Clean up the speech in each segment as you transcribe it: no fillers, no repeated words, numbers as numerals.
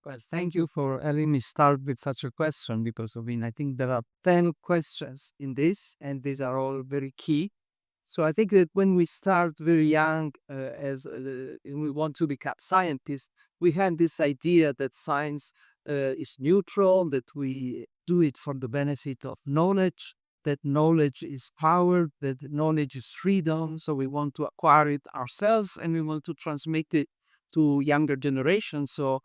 Well, thank you for letting me start with such a question because I think there are 10 questions in this, and these are all very key. So I think that when we start very young, as and we want to become scientists, we had this idea that science is neutral, that we do it for the benefit of knowledge, that knowledge is power, that knowledge is freedom. So we want to acquire it ourselves, and we want to transmit it to younger generations. So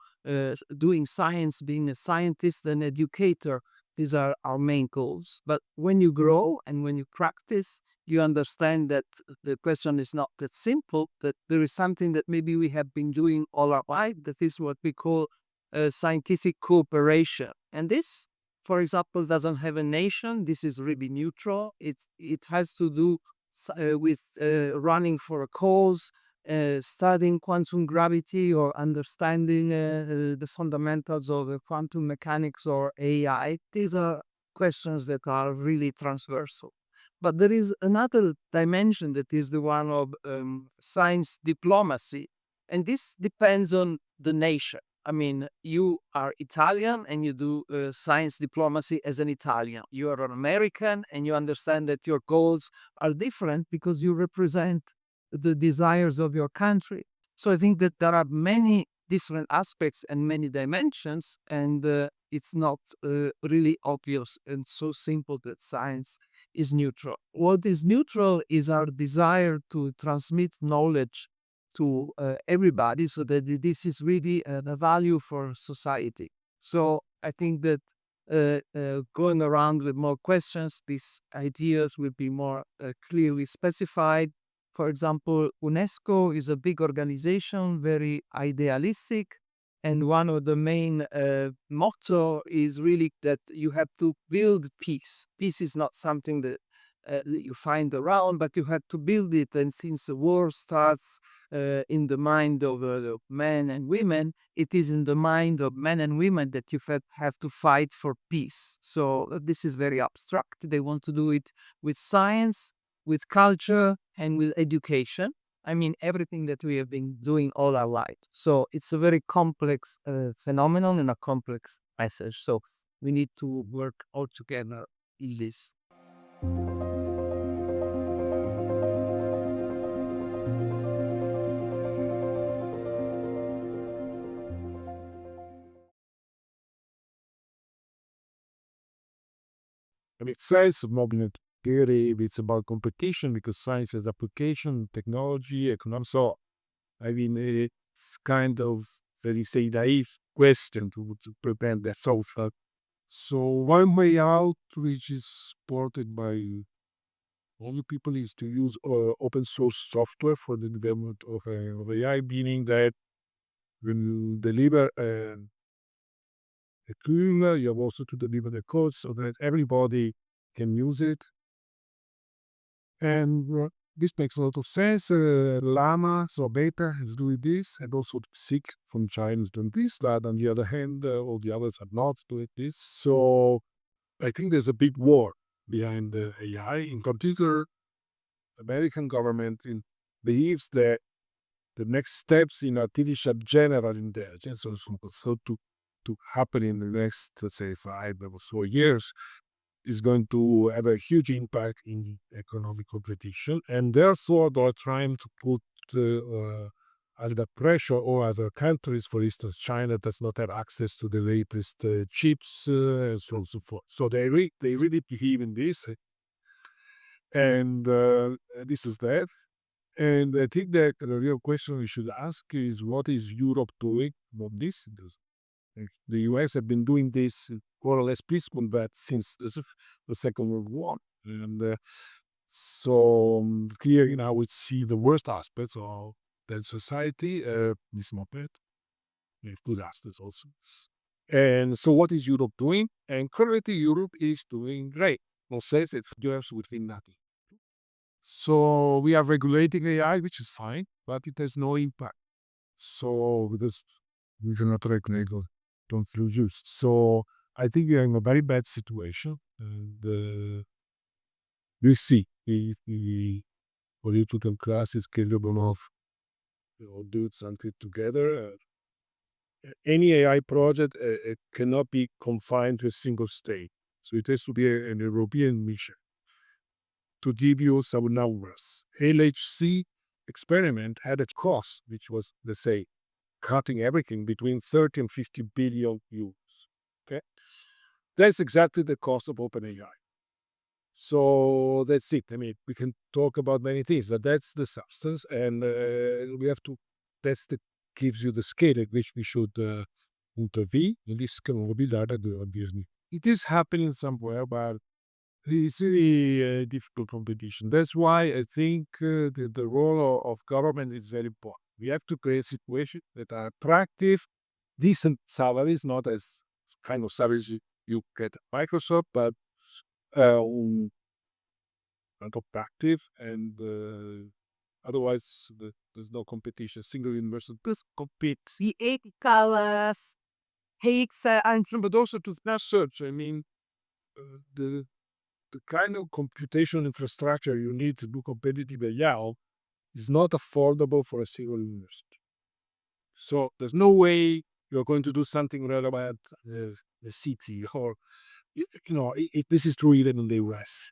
doing science, being a scientist, an educator, these are our main goals. But when you grow and when you practice, you understand that the question is not that simple, that there is something that maybe we have been doing all our life, that is what we call scientific cooperation. And this, for example, doesn't have a nation. This is really neutral. It has to do with running for a cause, studying quantum gravity, or understanding the fundamentals of quantum mechanics or AI. These are questions that are really transversal. But there is another dimension that is the one of science diplomacy. And this depends on the nation. I mean, you are Italian and you do science diplomacy as an Italian. You are an American and you understand that your goals are different because you represent the desires of your country. So I think that there are many different aspects and many dimensions, and it's not really obvious and so simple that science is neutral. What is neutral is our desire to transmit knowledge to everybody so that this is really a value for society. So I think that going around with more questions, these ideas will be more clearly specified. For example, UNESCO is a big organization, very idealistic, and one of the main motto is really that you have to build peace. Peace is not something that you find around, but you have to build it. And since the war starts in the mind of men and women, it is in the mind of men and women that you have to fight for peace. So this is very abstract. They want to do it with science, with culture, and with education. I mean, everything that we have been doing all our life. So it's a very complex phenomenon and a complex message. So we need to work all together in this. I mean, science is not in theory, it's about competition because science is application, technology, economics. So, I mean, it's kind of very, say, naive question to prevent that. So one way out, which is supported by all the people, is to use open source software for the development of AI, meaning that when you deliver a tool, you have also to deliver the code so that everybody can use it. And this makes a lot of sense. Llama, so Beta is doing this, and also Seek from China is doing this. But on the other hand, all the others are not doing this. So I think there's a big war behind the AI. In particular, American government believes that the next steps in artificial general intelligence, also to happen in the next, let's say, 5 or so years, is going to have a huge impact in economic competition, and therefore they're trying to put under pressure or other countries. For instance, China does not have access to the latest chips, and so on and so forth. So they really believe in this, and this is that. And I think that the real question we should ask is, what is Europe doing on this? Because the US have been doing this more or less peaceful, but since the Second World War. And so clearly now we see the worst aspects of that society. It's not bad. We have good aspects also. And so what is Europe doing? And currently Europe is doing great. Well, says it's US within nothing. So we are regulating AI, which is fine, but it has no impact. So because we cannot regulate or don't use. So I think we are in a very bad situation, and we see if the political class is capable of do something together. any AI project it cannot be confined to a single state. So it has to be an European mission. To give you some numbers, LHC experiment had a cost which was, let's say, cutting everything between 30 and 50 billion euros. Okay, that's exactly the cost of OpenAI. So that's it. I mean, we can talk about many things, but that's the substance, and we have to. That's the gives you the scale at which we should intervene. And this can be done, obviously. It is happening somewhere, but it's really a difficult competition. That's why I think the role of government is very important. We have to create situations that are attractive, decent salaries, not as kind of salaries you get at Microsoft, but um, attractive, and otherwise there's no competition. Single universal just compete. The ethical takes and But also to search. I mean, the kind of computational infrastructure you need to do competitive AI is not affordable for a single university. So there's no way you're going to do something relevant the city or this is true even in the US.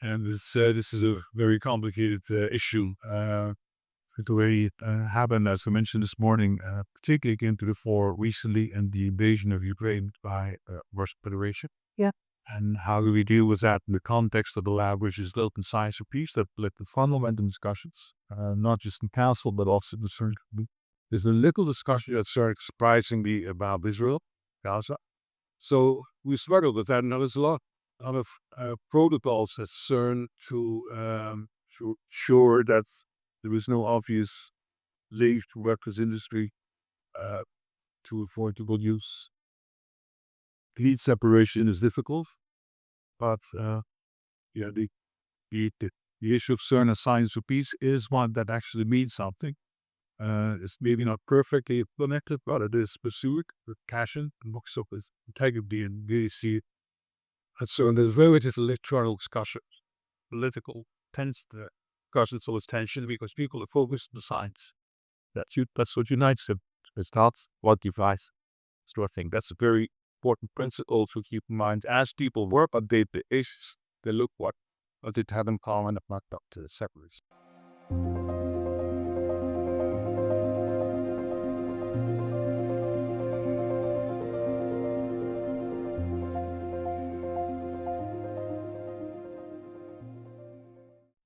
And this is a very complicated issue. The way it happened, as I mentioned this morning, particularly came to the fore recently in the invasion of Ukraine by Russian Federation. Yeah. And how do we deal with that in the context of the lab, which is built in science of peace, that led to fundamental discussions, not just in council, but also in the CERN community. There's a little discussion at CERN, surprisingly, about Israel, Gaza. So we struggled with that, and there's a lot of protocols at CERN to ensure that there is no obvious link to workers' industry to avoid dual use. Lead separation is difficult, but the issue of CERN and science of peace is one that actually means something. It's maybe not perfectly implemented, but it is pursued with passion and looks up with integrity, and really see it. And so there's very little electoral discussions, political discussions, always tension because people are focused on science. That's what unites them. It's not what divides. So I think that's a very important principle to keep in mind as people work on daily basis. They look what they have in common, not to the separate.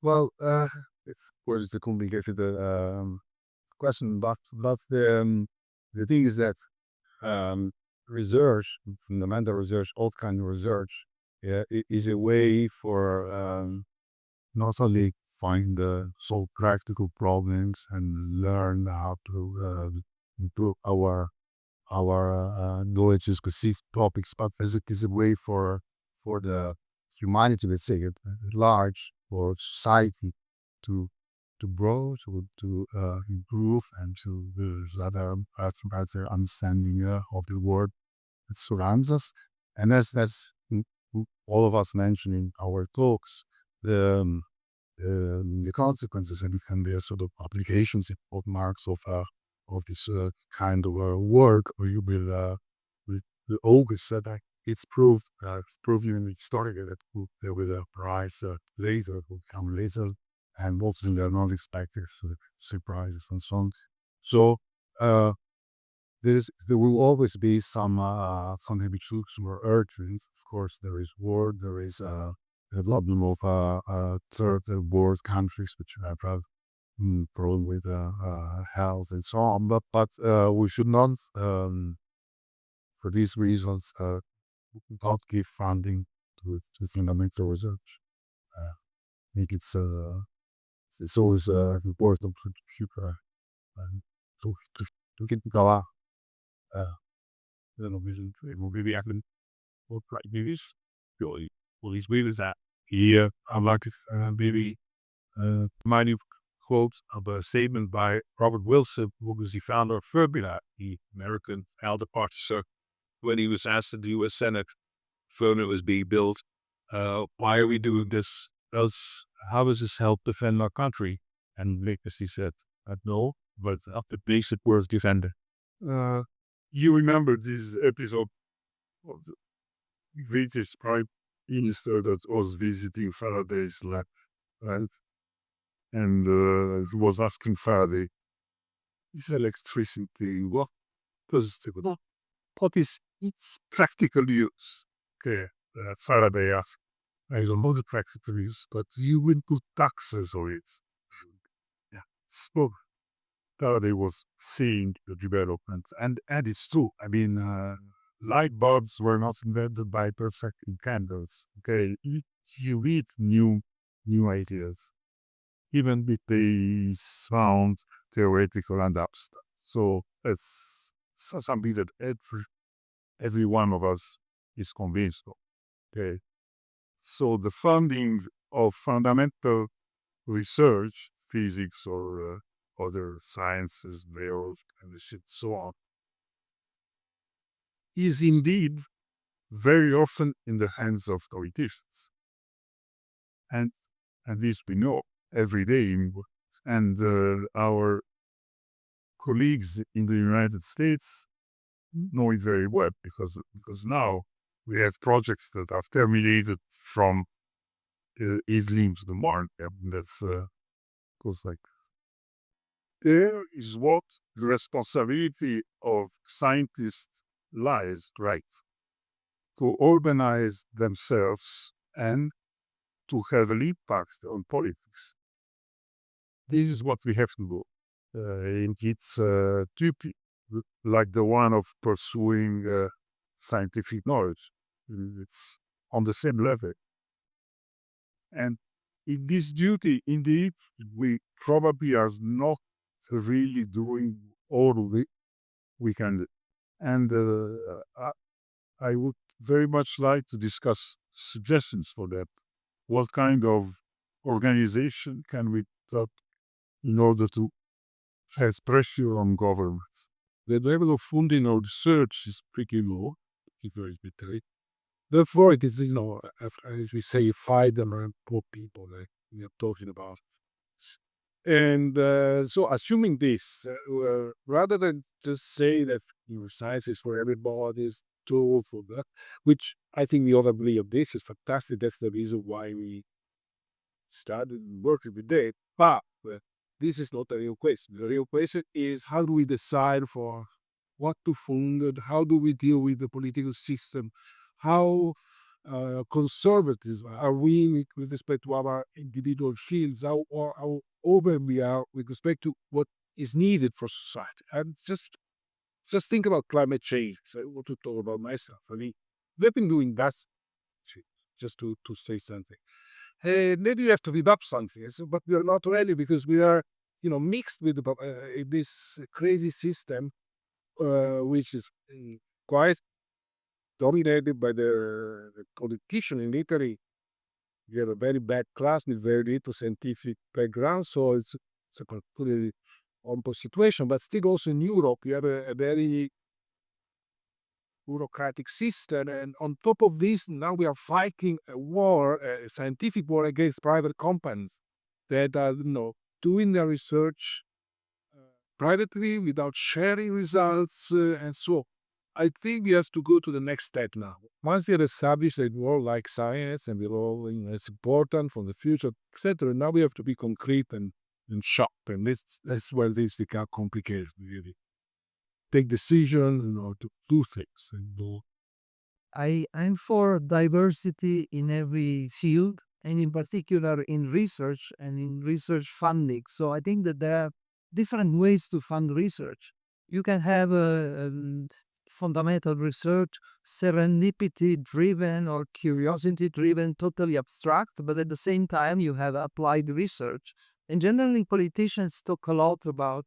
Well, it's of course it's a complicated question, but the thing is that research, fundamental research, all kind of research, is a way for not only find solve practical problems and learn how to improve our knowledge in specific topics, but as it is a way for the humanity, let's say, at large, for society to grow, to improve, and to have a better understanding of the world that surrounds us. And that's all of us mentioned in our talks, the consequences, and it can be a sort of applications, of marks of this kind of work, where you will with the August that it's proven in historically that there will a prize later, will come later, and often they're not expected surprises and so on. So there will always be some habitudes or urgings. Of course, there is war, there is a lot of third world countries which have problem with health and so on. But we should not, for these reasons, not give funding to fundamental research. I think it's always important to keep to keep going. Maybe I can write movies. Really, well, these movies that here I'd like to maybe remind you of quote of a statement by Robert Wilson, who was the founder of Pubblica, the American elder partner when he was asked in the U.S. Senate when it was being built, why are we doing this? How does this help defend our country? And he said, no, but the basic words defender. You remember this episode of the British Prime Minister that was visiting Faraday's lab, right? And was asking Faraday, is electricity, what is its practical use? Okay, Faraday asked, I don't know the practical use, but you will put taxes on it. Yeah, so Faraday was seeing the development, and it's true. I mean, light bulbs were not invented by perfecting candles. Okay, you read new ideas, even if they sound theoretical and abstract. So it's something that every one of us is convinced of. Okay, so the funding of fundamental research, physics or other sciences, biology, and so on, is indeed very often in the hands of politicians. And this we know every day. And our colleagues in the United States know it very well because now we have projects that have terminated from Italy to the Mark. That's goes like there is what the responsibility of scientists lies, right? To organize themselves and to have an impact on politics. This is what we have to do. It's typically like the one of pursuing scientific knowledge. It's on the same level. And in this duty, indeed, we probably are not really doing all we can do. And I would very much like to discuss suggestions for that. What kind of organization can we adopt in order to have pressure on governments? The level of funding or research is pretty low, if there is better. Therefore, it is, as we say, fight them and poor people like we are talking about. And so, assuming this, rather than just say that science is for everybody, is tool for that, which I think we all agree on this is fantastic. That's the reason why we started working with it. But this is not the real question. The real question is how do we decide for what to fund and how do we deal with the political system? How conservative are we with respect to our individual fields? How open we are with respect to what is needed for society? And just think about climate change. I want to talk about myself. I mean, we've been doing that, just to say something. Maybe we have to develop something, but we are not ready because we are, mixed with this crazy system, which is quite dominated by the politician in Italy. We have a very bad class with very little scientific background, so it's a completely opposite situation. But still, also in Europe, you have a very bureaucratic system, and on top of this, now we are fighting a war, a scientific war against private companies that are, doing their research privately without sharing results, and so I think we have to go to the next step now. Once we have established that we all like science and we're all, it's important for the future, etc. Now we have to be concrete and sharp, and that's where things become complicated. Really, take decisions, to do things, and I'm for diversity in every field, and in particular in research and in research funding. So I think that there are different ways to fund research. You can have a fundamental research, serendipity driven or curiosity driven, totally abstract, but at the same time, you have applied research. And generally, politicians talk a lot about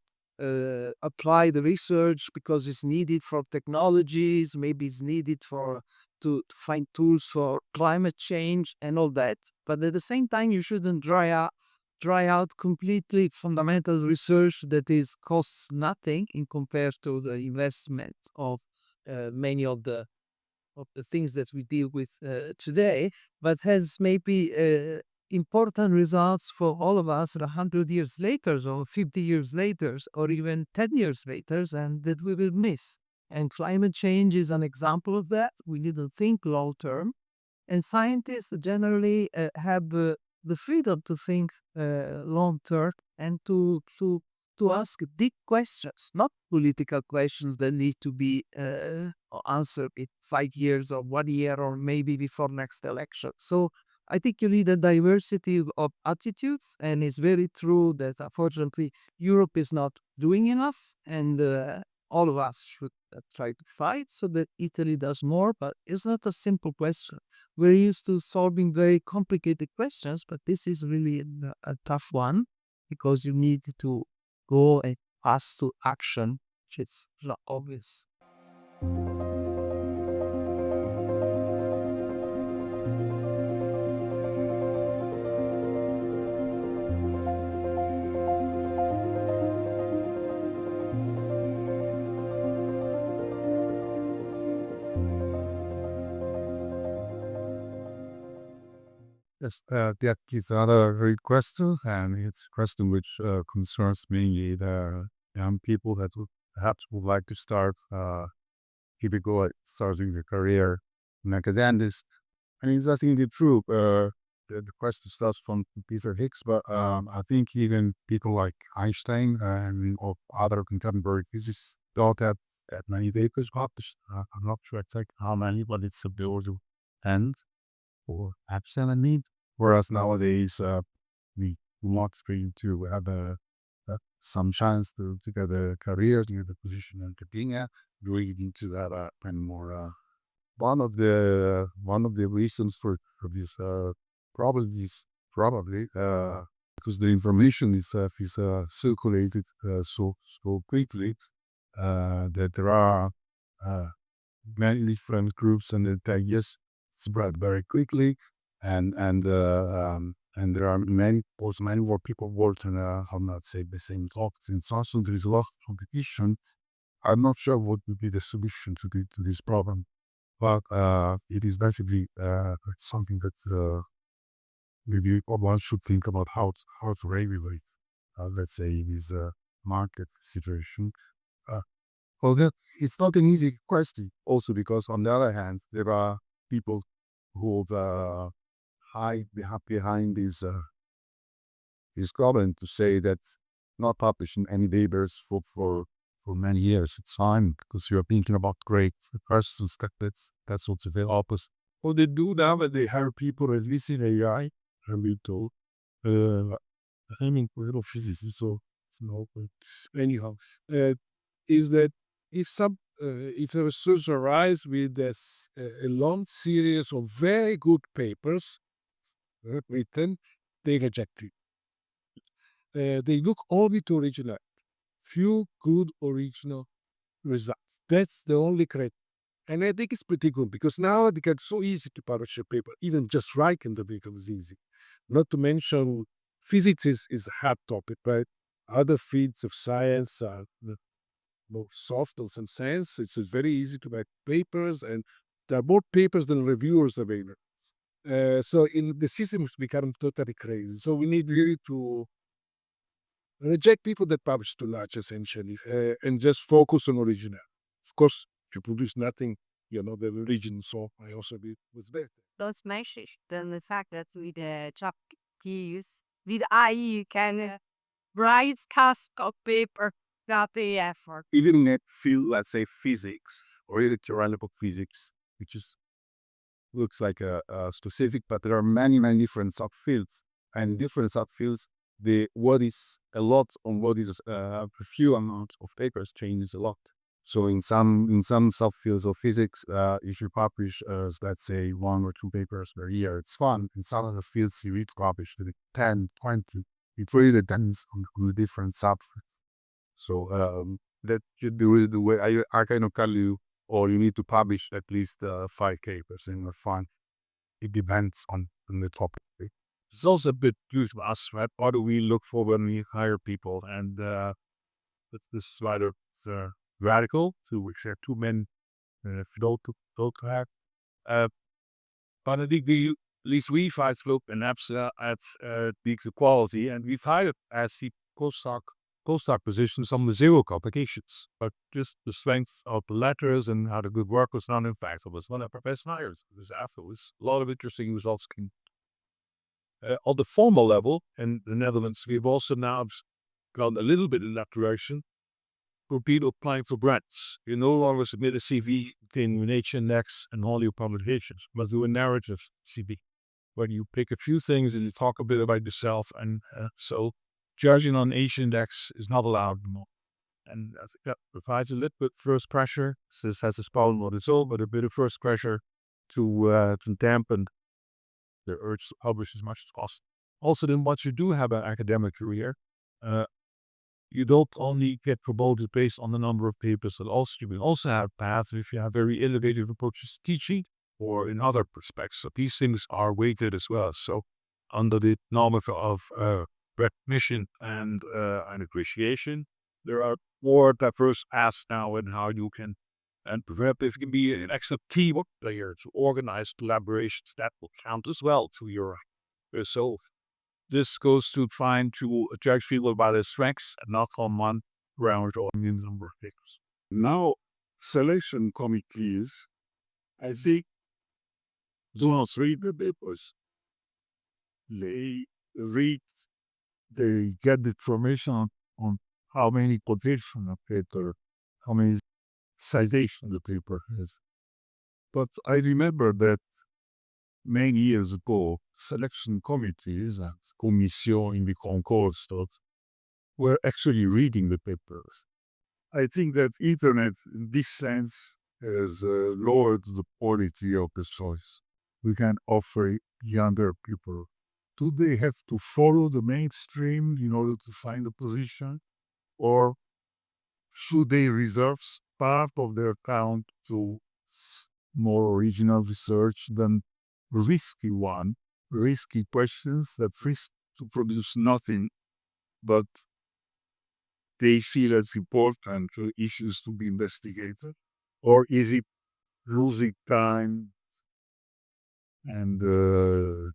applied research because it's needed for technologies, maybe it's needed for to find tools for climate change and all that. But at the same time, you shouldn't dry out completely fundamental research that is costs nothing in compared to the investment of many of the things that we deal with today, but has maybe important results for all of us 100 years later, or 50 years later, or even 10 years later, and that we will miss. And climate change is an example of that. We need to think long term. And scientists generally have the freedom to think long term and to ask deep questions, not political questions that need to be answered in 5 years or 1 year or maybe before next election. So I think you need a diversity of attitudes, and it's very true that unfortunately Europe is not doing enough, and all of us should try to fight so that Italy does more. But it's not a simple question. We're used to solving very complicated questions, but this is really a tough one because you need to go and pass to action, which is not obvious. Yes, that is another great question, and it's a question which concerns mainly the young people that perhaps would like to start, keep it going, starting a career in academics. And it's I think it's true. The question starts from Peter Higgs, but I think even people like Einstein and or other contemporary physicists don't have that many papers published. I'm not sure exactly how many, but it's a the order of 10 or absent, I mean. Whereas nowadays, we want to have some chance to get a career, to get a position in academia, really need to have and more. One of the reasons for this probably because the information itself is circulated so quickly that there are uh, many different groups and the ideas spread very quickly, and there are many more people working on not say the same topics, and so also there is a lot of competition. I'm not sure what would be the solution to this problem, but it is definitely something that maybe one should think about how to regulate, let's say, this market situation. Uh, well, that it's not an easy question. Also, because on the other hand, there are people who hide behind this comment to say that not publishing any papers for many years. It's time because you're thinking about great persons. That's also the opposite. What they do now when they hire people, at least in AI, I've been told. I mean, we're not physicists, so no. But anyhow, is that if a research arrives with a long series of very good papers written, they reject it. They look only to original, few good original results. That's the only criteria. And I think it's pretty good because now it becomes so easy to publish a paper. Even just writing the paper is easy. Not to mention physics is a hard topic, but other fields of science are more soft in some sense. It's very easy to write papers, and there are more papers than reviewers available. So in the system has become totally crazy. So we need really to reject people that publish too large, essentially, and just focus on original. Of course, if you produce nothing, you're not the origin. So I also be with that. Those message than the fact that with the job keys, with AI, you can write task of paper without the effort. Even in a field, let's say physics or even theoretical physics, which is looks like a specific, but there are many different subfields, and different subfields. What is a lot on what is a few amount of papers changes a lot. So in some subfields of physics, if you publish, let's say 1 or 2 papers per year, it's fun. In some other fields, you need to publish 10, 20. It really depends on the different subfields. So that should be really the way I cannot tell you, or you need to publish at least 5 papers in a fund. It depends on the topic. It's also a bit due to us, right? What do we look for when we hire people? And this is rather radical. So we share 2 men filterwerk. But I think at least we've looked in EPSA at the quality, and we've hired as the postdoc positions on the zero complications, but just the strength of the letters and how the good work was done. In fact, it was one of our best hires. It was afterwards. A lot of interesting results came. On the formal level in the Netherlands, we've also now gone a little bit in that direction for people applying for grants. You no longer submit a CV in Nature Index and all your publications, but do a narrative CV where you pick a few things and you talk a bit about yourself. And so judging on Nature Index is not allowed anymore. And I think that provides a little bit first pressure. So this has a problem on its own, but a bit of first pressure to dampen the urge to publish as much as possible. Also, then once you do have an academic career, you don't only get promoted based on the number of papers, but also you will also have paths if you have very innovative approaches to teaching or in other perspectives. So these things are weighted as well. So under the norm of recognition and appreciation, there are more diverse paths now in how you can, and perhaps if you can be an excellent teamwork player to organize collaborations, that will count as well to your so this goes to trying to judge people by their strengths and not on one ground or in number of papers. Now, selection committees, I think, do not read the papers. They get the information on how many quotations a paper, how many citations the paper has. But I remember that many years ago, selection committees and commission in the concours were actually reading the papers. I think that internet, in this sense, has lowered the quality of the choice we can offer younger people. Do they have to follow the mainstream in order to find a position? Or should they reserve part of their time to more original research than risky questions that risk to produce nothing, but they feel it's important issues to be investigated? Or is it losing time and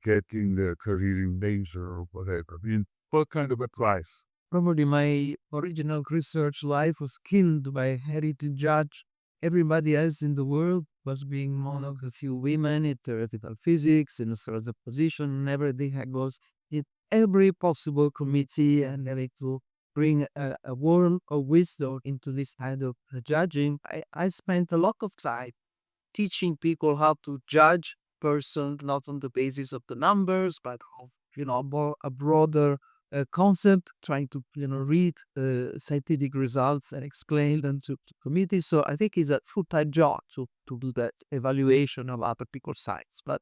getting the career in danger or whatever? I mean, what kind of advice? Probably my original research life was killed by a heritage judge. Everybody else in the world was being one of the few women in theoretical physics, in a sort of position, and everything was in every possible committee, and ready to bring a world of wisdom into this kind of judging. I spent a lot of time teaching people how to judge person not on the basis of the numbers, but of a broader concept, trying to read scientific results and explain them to committees. So I think it's a full-time job to do that evaluation of other people's science. But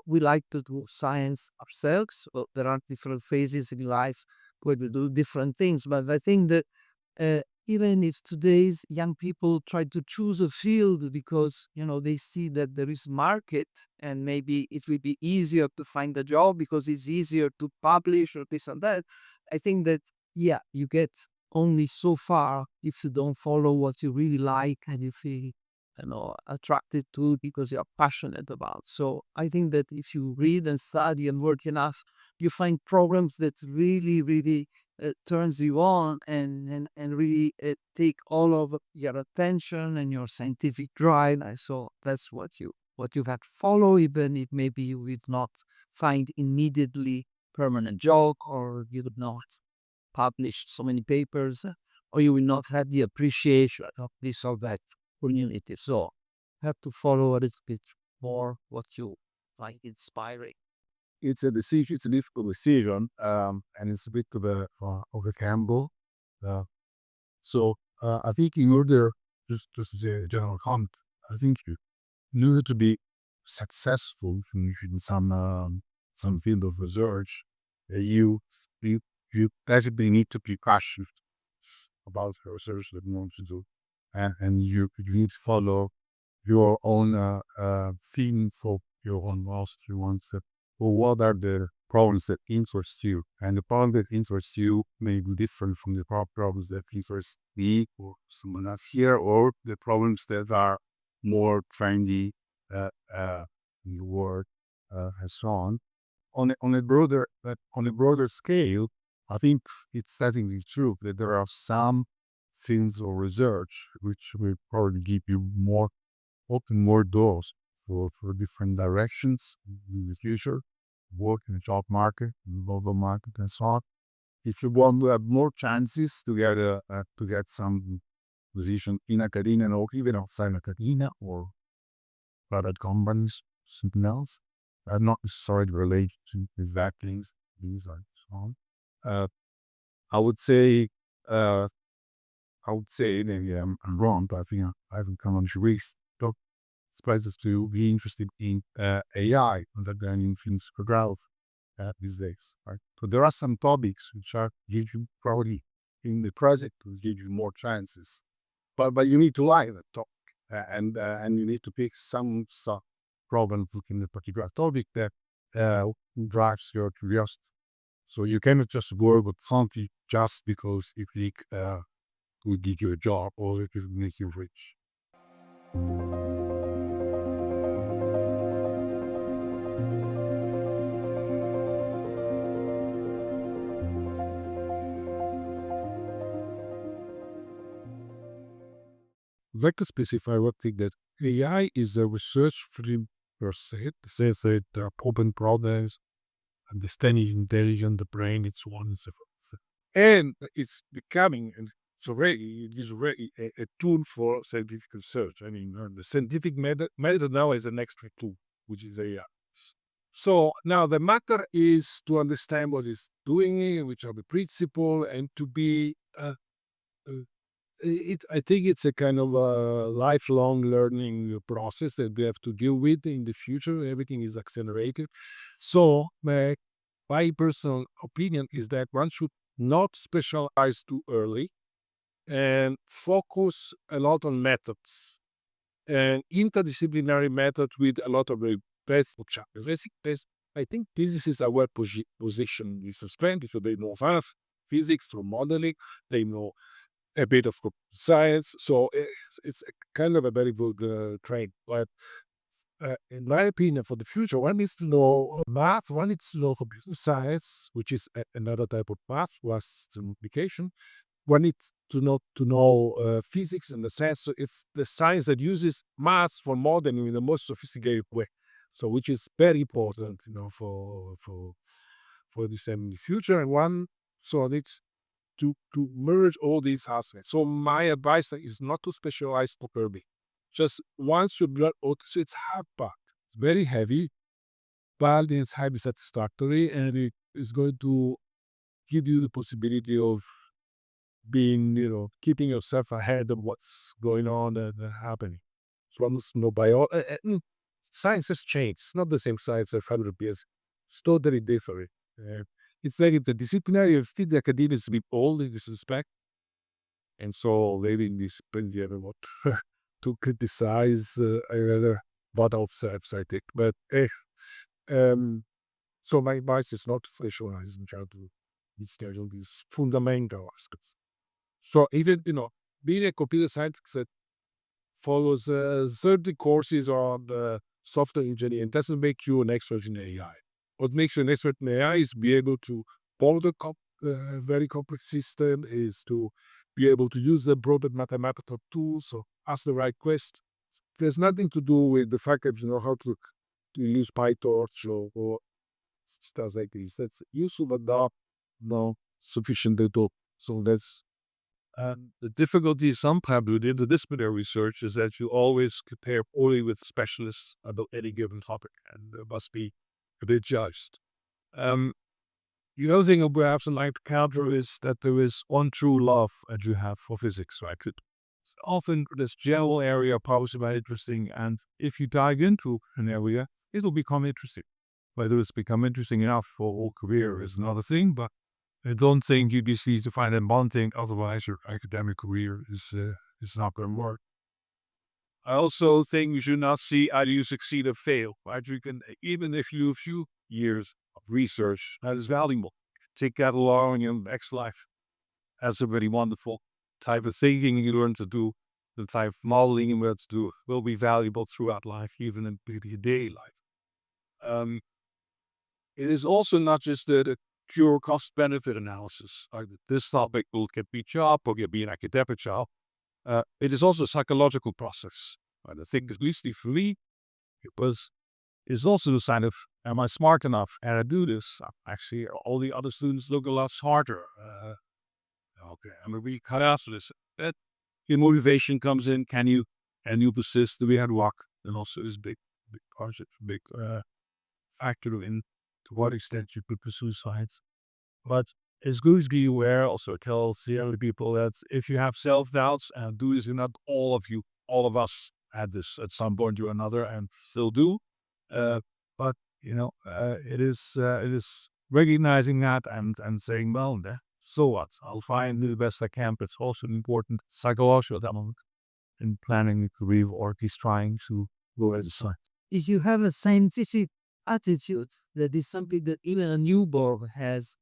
we like to do science ourselves. Well, there are different phases in life where we do different things. But I think that even if today's young people try to choose a field because they see that there is market and maybe it will be easier to find a job because it's easier to publish or this and that, I think that you get only so far if you don't follow what you really like and you feel attracted to because you're passionate about. So I think that if you read and study and work enough, you find programs that really turns you on and really take all of your attention and your scientific drive. And so that's what you have to follow, even if maybe you will not find immediately permanent job, or you would not publish so many papers, or you will not have the appreciation of this or that community. So have to follow a little bit more what you find inspiring. It's a decision. It's a difficult decision, and it's a bit of a gamble. Uh, I think in order, just as a general comment, I think in order to be successful in some field of research, you you definitely need to be passionate about the research that you want to do, and you need to follow your own feelings of your own loss. You want to, well, what are the problems that interest you? And the problem that interests you may be different from the problems that interest me or someone else here, or the problems that are more trendy in the world, and so on. On a broader scale, I think it's certainly true that there are some fields or research which will probably give you more open more doors for different directions in the future, work in the job market, in the global market, and so on. If you want to have more chances to get some position in academia or even outside academia or private companies, something else, not necessarily related to exact things, these are so on. Uh, I would say, uh, maybe I'm wrong, but I think I haven't come on to risk. It's places to be interested in AI, understanding things for growth these days, right? So there are some topics which are give you probably in the present will give you more chances, but you need to like the topic, and you need to pick some problem in the particular topic that drives your curiosity. So you cannot just work with something just because you think will give you a job or it will make you rich. I'd like to specify one thing that AI is a research field per se. It says that there are open problems, understanding intelligence, the brain, and so on and so forth. And it's becoming, and it is already a tool for scientific research. I mean, the scientific method now is an extra tool, which is AI. So now the matter is to understand what it's doing, which are the principles, and to be I think it's a kind of a lifelong learning process that we have to deal with in the future. Everything is accelerated. So my personal opinion is that one should not specialize too early and focus a lot on methods and interdisciplinary methods with a lot of the best chapters. I think this is our position with strength, so they know math, physics, through modeling, they know a bit of science, so it's a kind of a very good trade. But in my opinion, for the future, one needs to know math, one needs to know computer science, which is another type of math, was the multiplication. One needs to know physics in the sense, so it's the science that uses math for modeling in the most sophisticated way. So, which is very important, for this in the future. And one so needs to merge all these aspects. So my advice is not to specialize too early. Just once you learn, so it's hard part. It's very heavy, but it's highly satisfactory, and it is going to give you the possibility of being, keeping yourself ahead of what's going on and happening. So once science has changed. It's not the same science as 100 years. It's totally different. It's like the disciplinary, still the academia is a bit old in this respect. And so maybe in this plenty of what to criticize what observes, I think. But so my advice is not to specialize in how to schedule these fundamental aspects. So even, being a computer scientist that follows 30 courses on software engineering doesn't make you an expert in AI. What makes you an expert in AI is be able to model a very complex system, is to be able to use the broader mathematical tools, or ask the right questions. There's nothing to do with the fact that you know how to use PyTorch or stuff like this. That's useful, but not sufficient at all. So that's the difficulty sometimes with interdisciplinary research is that you always compare only with specialists about any given topic, and there must be a bit judged. The other thing perhaps I'd like to counter is that there is one true love that you have for physics, right? Often this general area probably very interesting, and if you dive into an area, it'll become interesting. Whether it's become interesting enough for a whole career is another thing, but I don't think you just need to find that one thing, otherwise your academic career is not going to work. I also think you should not see either you succeed or fail, right? You can, even if you have a few years of research, that is valuable. Take that along in your next life. That's a very wonderful type of thinking you learn to do. the type of modeling we have to do will be valuable throughout life, even in day-to-day life. It is also not just the pure cost-benefit analysis. Like this topic will get me a job or get me an academic job. It is also a psychological process. And I think, at least for me, it's also the sign of, am I smart enough? And I do this. Actually, all the other students look a lot smarter. Okay, I'm really cut out for this. That your motivation comes in. Can you persist? Do we have luck? And also is big factor in to what extent you could pursue science. But it's good to be aware. Also, tell the other people that if you have self doubts, and do this, not all of us had this at some point or another, and still do. But it is recognizing that and saying, well, so what? I'll find the best I can. But it's also an important psychological element in planning a career or at least trying to go as a scientist. If you have a scientific attitude, that is something that even a newborn has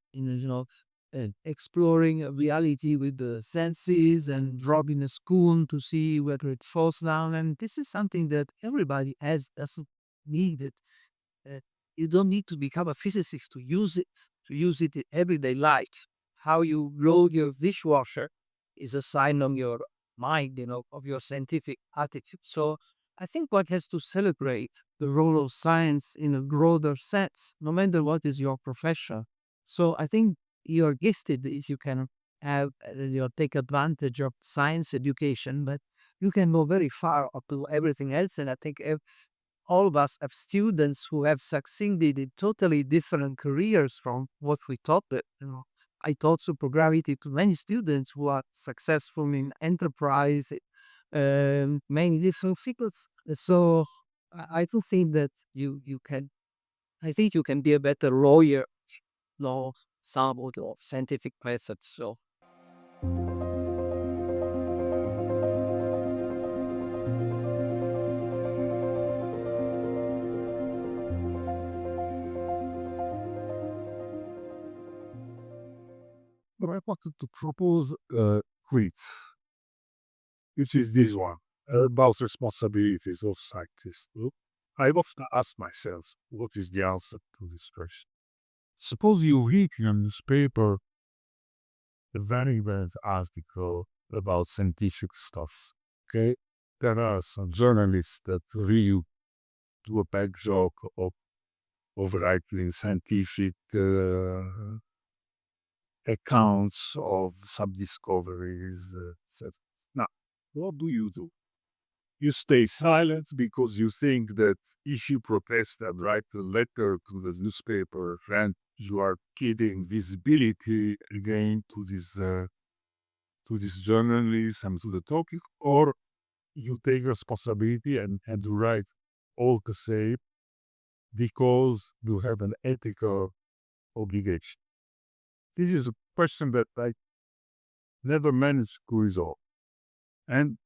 exploring a reality with the senses and dropping a spoon to see whether it falls down. And this is something that everybody has, doesn't need it. You don't need to become a physicist to use it in everyday life. How you load your dishwasher is a sign of your mind, of your scientific attitude. So I think one has to celebrate the role of science in a broader sense, no matter what is your profession. So I think you're gifted if you can have, take advantage of science education, but you can go very far up to everything else. And I think all of us have students who have succeeded in totally different careers from what we taught them. I taught supergravity to many students who are successful in enterprise, many different fields. So I don't think that you can. I think you can be a better lawyer, know some of the scientific methods. So But I wanted to propose a quiz, which is this one, about responsibilities of scientists. I often ask myself, what is the answer to this question? Suppose you read in a newspaper a very bad article about scientific stuff, okay? There are some journalists that really do a bad job of writing scientific accounts of some discoveries, etc. Now, what do? You stay silent because you think that if you protest and write a letter to the newspaper, then you are giving visibility again to this journalist and to the topic, or you take responsibility and write all the same because you have an ethical obligation. This is a question that I never managed to resolve. And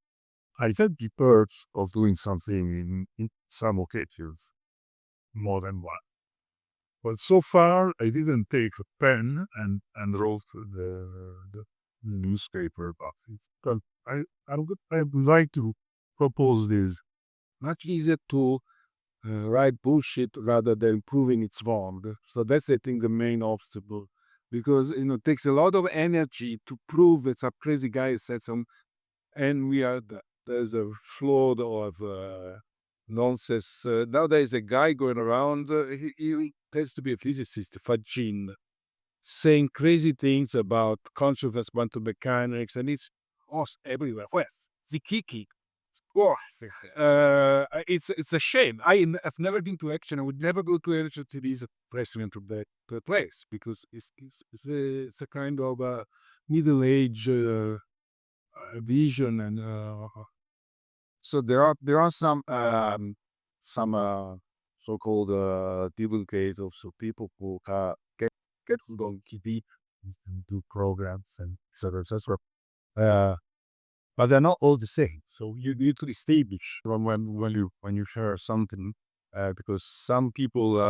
I felt the urge of doing something in some occasions, more than one. But so far, I didn't take a pen and wrote the newspaper about it. But I would like to propose this. Much easier to write bullshit rather than proving it's wrong. So that's, I think, the main obstacle. Because, it takes a lot of energy to prove that some crazy guy said some, and there's a flood of nonsense. Now there's a guy going around, he tends to be a physicist, Fajin, saying crazy things about consciousness, quantum mechanics, and it's everywhere. Well, Zecchina. Oh, it's a shame. I've never been to action. I would never go to action to be the president of that place because it's a kind of middle age vision and So there are some so-called divulgators, so people who get on TV and do programs and etc. etc. But they're not all the same. So you need to distinguish from when you share something, because some people,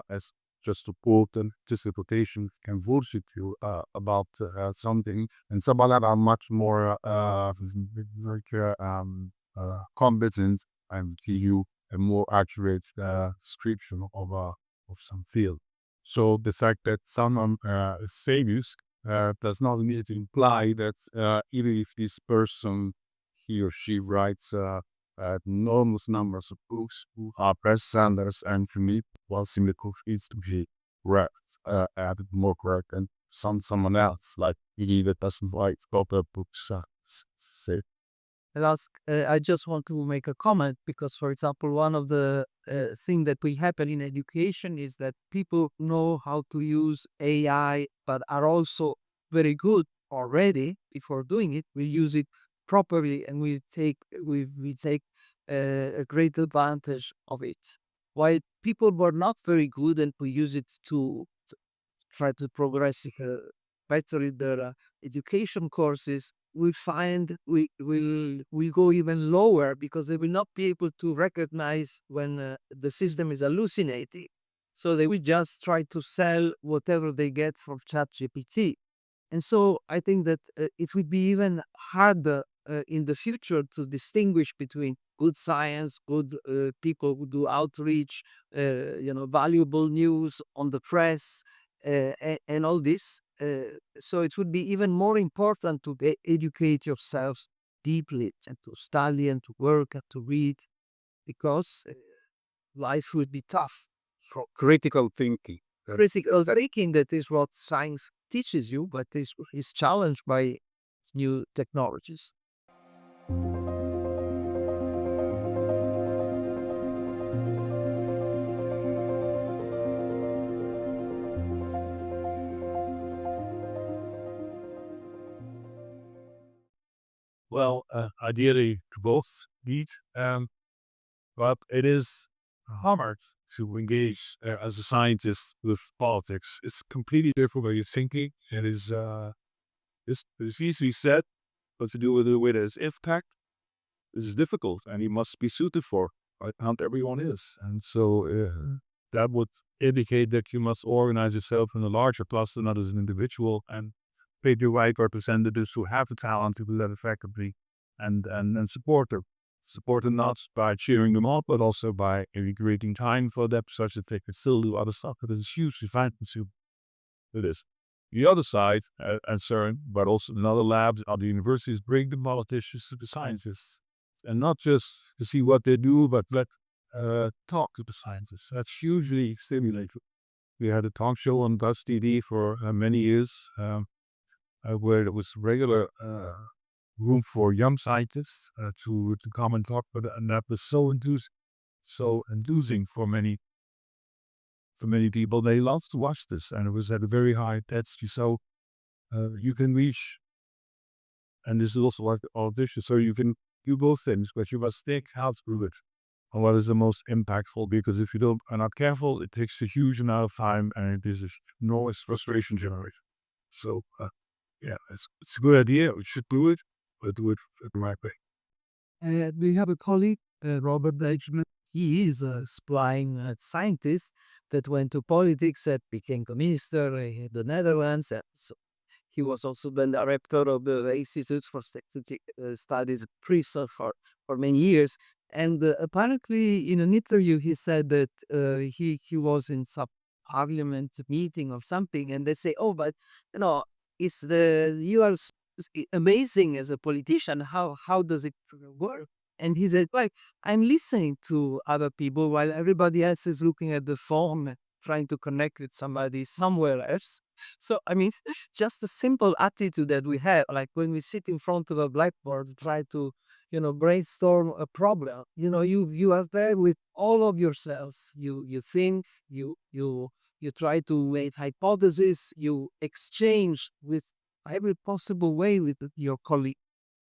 as just to quote and quotations can bullshit you about something, and some other are much more competent and give you a more accurate description of some field. So the fact that someone is famous does not need to imply that even if this person, he or she writes enormous numbers of books who are bestsellers and to me, well, simply needs to be correct, added more correct than someone else, like he that doesn't write proper books. Say, I just want to make a comment because, for example, one of the thing that will happen in education is that people know how to use AI, but are also very good already before doing it. We use it properly, and we take a great advantage of it. While people were not very good, and we use it to try to progress better in their education courses, we find we go even lower because they will not be able to recognize when the system is hallucinating. So they will just try to sell whatever they get from ChatGPT. And so I think that it would be even harder in the future to distinguish between good science, good people who do outreach, valuable news on the press, and all this. So it would be even more important to educate yourselves deeply and to study and to work and to read because life would be tough. critical thinking. Critical thinking, that is what science teaches you, but is challenged by new technologies. Well, ideally to both need, but it is hard to engage as a scientist with politics. It's completely different way of thinking. It's easily said, but to do with it with its impact is difficult, and you must be suited for. Right? Not everyone is, and so that would indicate that you must organize yourself in a larger cluster, not as an individual, and pay the right representatives who have the talent to do that effectively, and support them. Support them not by cheering them up, but also by maybe creating time for them such that they can still do other stuff. But it's hugely time consuming. It is. The other side, at CERN, but also in other labs, other universities, bring the politicians to the scientists. And not just to see what they do, but talk to the scientists. That's hugely stimulating. We had a talk show on Buzz TV for many years, where it was regular room for young scientists to come and talk, and that was so enthusing for many people. They love to watch this, and it was at a very high intensity. So you can reach, and this is also like audition. So you can do both things, but you must think how to do it and what is the most impactful. Because if you are not careful, it takes a huge amount of time, and it is a noise frustration generator. So yeah, it's a good idea. We should do it, but do it the right way. We have a colleague, Robert Benjamin. He is a flying scientist that went to politics and became a minister in the Netherlands. And so he was also the director of the Institute for Strategic Studies, PRISA, for many years. And apparently, in an interview, he said that he was in some parliament meeting or something, and they say, "Oh, but you know, you are amazing as a politician. How does it work?" And he said, "Well, I'm listening to other people while everybody else is looking at the phone, trying to connect with somebody somewhere else." So I mean, just a simple attitude that we have, like when we sit in front of a blackboard, try to brainstorm a problem. You are there with all of yourself. You think, you try to make hypotheses, you exchange with every possible way with your colleague.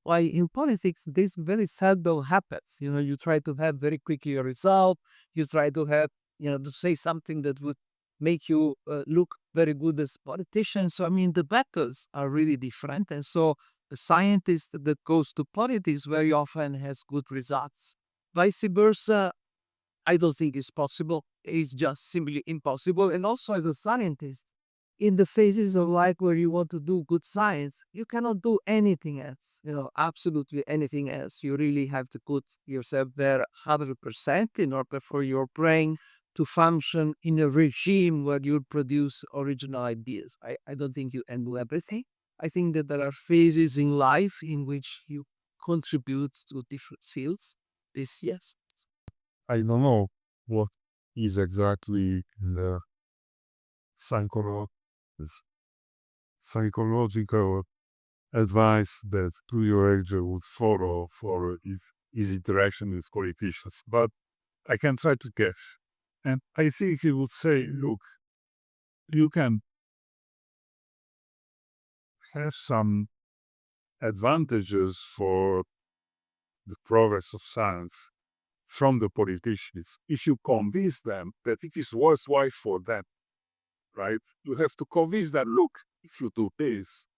Why in politics this very seldom happens. You try to have very quickly a result. You try to have to say something that would make you look very good as politicians. So I mean the battles are really different, and so a scientist that goes to politics very often has good results. Vice versa, I don't think it's possible. It's just simply impossible. And also, as a scientist, in the phases of life where you want to do good science, you cannot do anything else, absolutely anything else. You really have to put yourself there 100% in order for your brain to function in a regime where you produce original ideas. I don't think you can do everything. I think that there are phases in life in which you contribute to different fields. This, yes. I don't know what is exactly the psycholo- s- psychological advice that Tullio Regge would follow for his interaction with politicians, but I can try to guess. And I think he would say, look, you can have some advantages for the progress of science from the politicians if you convince them that it is worthwhile for them, right? You have to convince them, look, if you do this,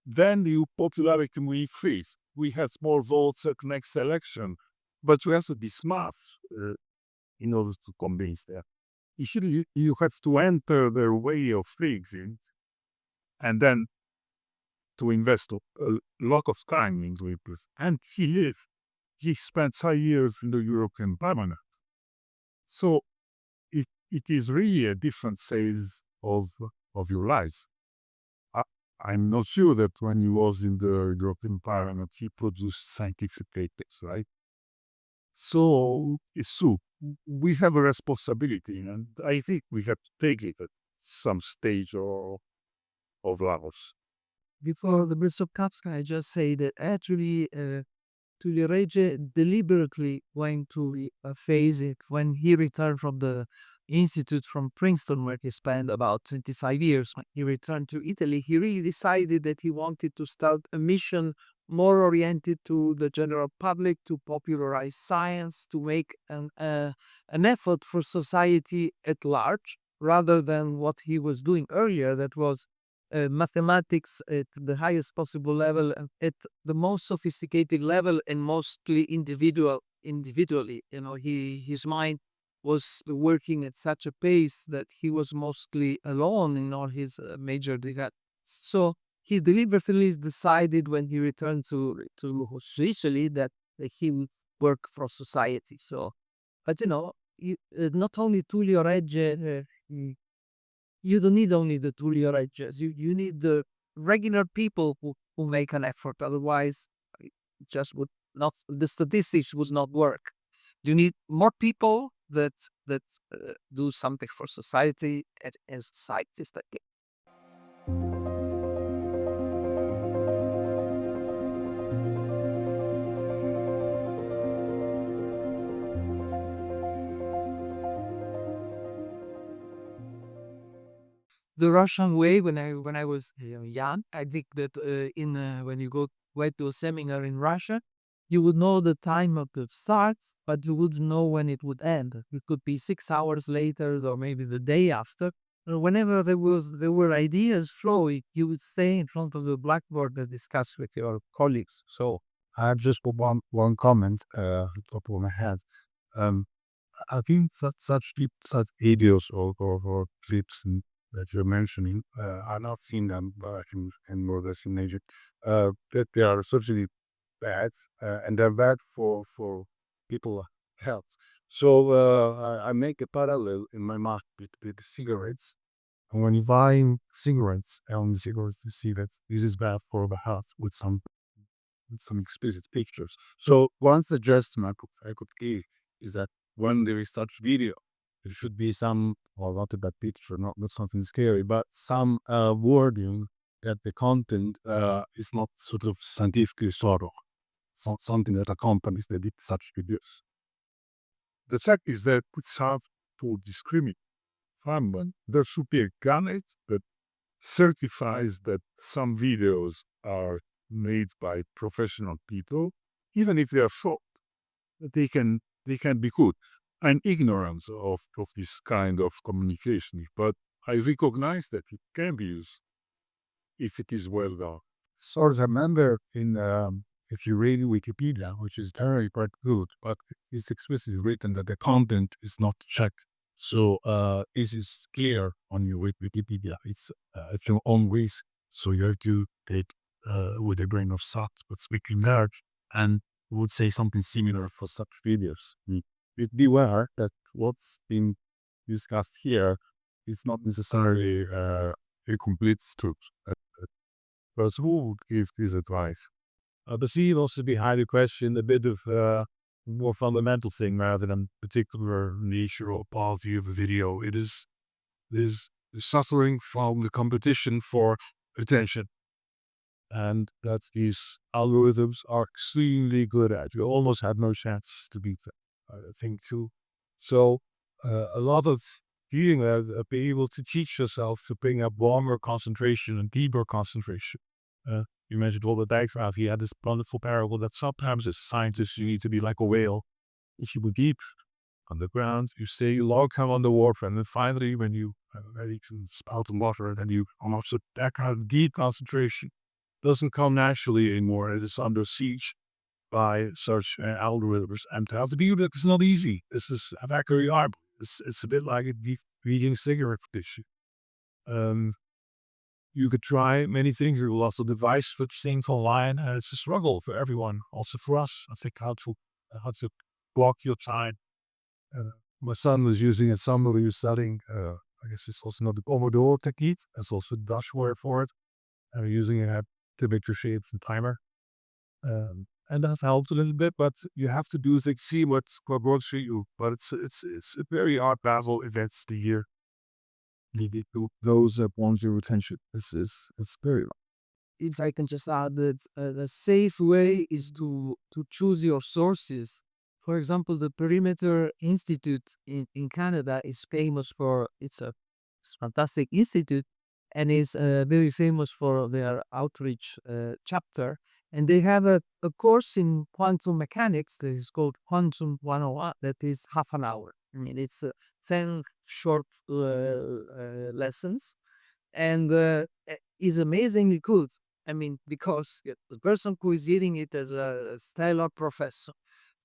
then your popularity will increase. We have more votes at next election, but you have to be smart in order to convince them. You have to enter their way of thinking and then to invest a lot of time into it. And he spent 5 years in the European Parliament. So it is really a different phase of your life. I'm not sure that when he was in the European Parliament, he produced scientific papers, right? So it's true. We have a responsibility, and I think we have to take it at some stage of life. Before the Brits of Kafka, I just say that actually Tullio Regge deliberately went to a phase when he returned from the institute from Princeton, where he spent about 25 years. When he returned to Italy, he really decided that he wanted to start a mission more oriented to the general public, to popularize science, to make an effort for society at large, rather than what he was doing earlier, that was mathematics at the highest possible level, at the most sophisticated level, and mostly individually. His mind was working at such a pace that he was mostly alone in all his major developments. So he deliberately decided when he returned to Italy that he would work for society. So, but not only Tullio Regge, you don't need only the Tullio Reggias. You need the regular people who make an effort. Otherwise, it just would not. The statistics would not work. You need more people that do something for society as scientists. The Russian way, when I was young, I think that in when you went to a seminar in Russia, you would know the time of the start, but you wouldn't know when it would end. It could be 6 hours later, or maybe the day after. Whenever there were ideas flowing, you would stay in front of the blackboard and discuss with your colleagues. So I have just one comment on top of my head. Um, I think such videos or clips that you're mentioning, I've not seen them in more or less in Egypt, that they are certainly bad, and they're bad for people health. So I make a parallel in my mind with cigarettes. And when you buy cigarettes, on the cigarettes, you see that this is bad for the health with some explicit pictures. So one suggestion I could give is that when there is such video, there should be some, well, not a bad picture, not something scary, but some wording that the content is not sort of scientifically thorough, something that accompanies such videos. The fact is that it's hard to discriminate from one. There should be a guide that certifies that some videos are made by professional people, even if they are short, they can be good. I'm ignorant of this kind of communication, but I recognize that it can be used if it is well done. So I remember if you read Wikipedia, which is very quite good, but it's explicitly written that the content is not checked. So this is clear on your Wikipedia. It's your own risk. So you have to take with a grain of salt what's written there, and would say something similar for such videos. Beware that what's been discussed here is not necessarily a complete truth. But who would give this advice? The scene also behind the question a bit of more fundamental thing rather than particular niche or quality of a video. It is suffering from the competition for attention, and that these algorithms are extremely good at. You almost have no chance to beat them, I think too. So a lot of being be able to teach yourself to bring up longer concentration and deeper concentration. You mentioned Robert Dijkgraaf. He had this wonderful parable that sometimes as scientists you need to be like a whale. If you go deep on the ground, you stay a long time underwater, and then finally when you are ready to spout the water, then you come up. So that kind of deep concentration doesn't come naturally anymore. It is under siege by such algorithms. And to have to do that is not easy. This is very hard. It's a bit like a deep reading cigarette addiction. You could try many things. There are lots of devices for things online, and it's a struggle for everyone. Also for us, I think how to block your time. My son was using it. Somebody was studying. I guess it's also not the Pomodoro technique. There's also a Dutch word for it. And we're using it to make your shapes and timer. And that helps a little bit, but you have to do things, see what works for you. But it's a very hard battle if it's the year needed to those that want your attention. It's very hard. If I can just add that the safe way is to choose your sources. For example, the Perimeter Institute in Canada is famous for it's a fantastic institute, and is very famous for their outreach chapter. And they have a course in quantum mechanics that is called Quantum 101 that is half an hour. I mean, it's 10 short lessons, and is amazingly good. I mean, because the person who is reading it as a stellar professor,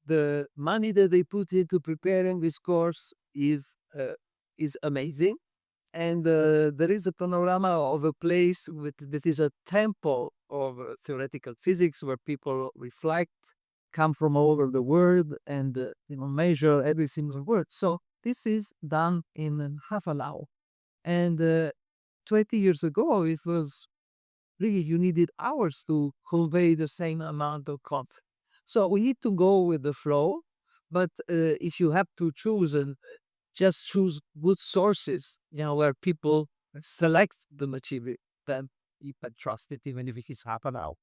the money that they put into preparing this course is amazing. And there is a panorama of a place that is a temple of theoretical physics where people reflect, come from all over the world, and measure every single word. So this is done in half an hour. And 20 years ago, it was really, you needed hours to convey the same amount of content. So we need to go with the flow, but if you have to choose, and just choose good sources, where people select the material, then you can trust it even if it is half an hour.